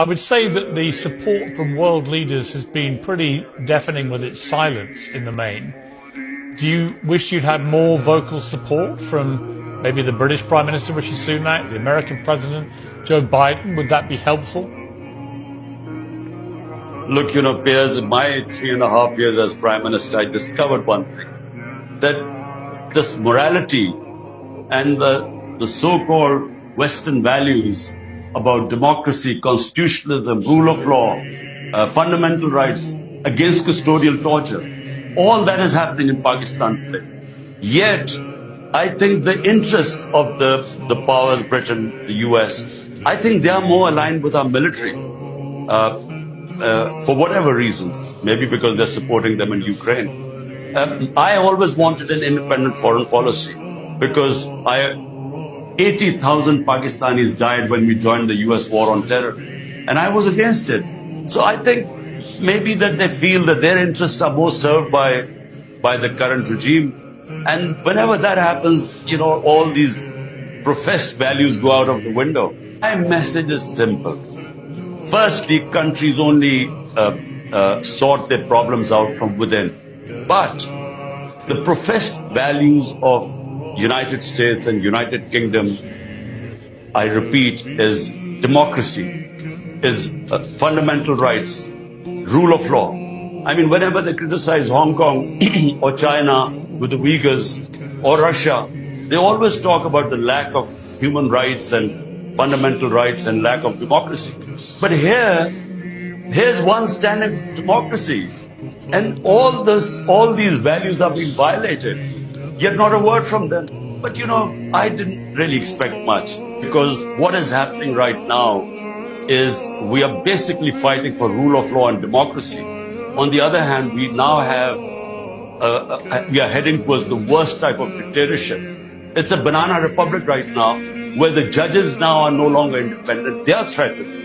I would say that the support from world leaders has been pretty deafening with its silence in the main. Do you wish you'd had more vocal support from maybe the British Prime Minister Rishi Sunak, the American President Joe Biden? Would that be helpful? Look, Piers, in my 3.5 years as Prime Minister, I discovered one thing, that this morality and the so-called Western values about democracy, constitutionalism, rule of law, fundamental rights against custodial torture, all that is happening in Pakistan today. Yet, I think the interests of the powers, Britain, the US, I think they are more aligned with our military. For whatever reasons, maybe because they're supporting them in Ukraine. I always wanted an independent foreign policy because 80,000 Pakistanis died when we joined the US war on terror, and I was against it. So I think maybe that they feel that their interests are more served by the current regime. And whenever that happens, all these professed values go out of the window. My message is simple. Firstly, countries only sort their problems out from within. But the professed values of United States and United Kingdom, I repeat, is democracy, is fundamental rights, rule of law. I mean, whenever they criticize Hong Kong or China with the Uyghurs or Russia, they always talk about the lack of human rights and fundamental rights and lack of democracy. But here's one standing for democracy, and all these values are being violated, yet not a word from them. But I didn't really expect much, because what is happening right now is we are basically fighting for rule of law and democracy. On the other hand, we now have, we are heading towards the worst type of dictatorship. It's a banana republic right now, where the judges now are no longer independent. They are threatened.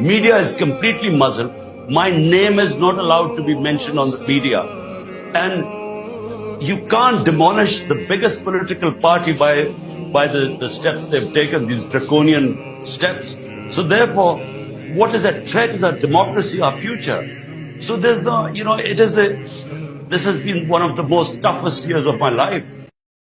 Media is completely muzzled. My name is not allowed to be mentioned on the media. And you can't demolish the biggest political party by the steps they've taken, these draconian steps. So therefore, what is at threat is our democracy, our future. So there's no, this has been one of the most toughest years of my life.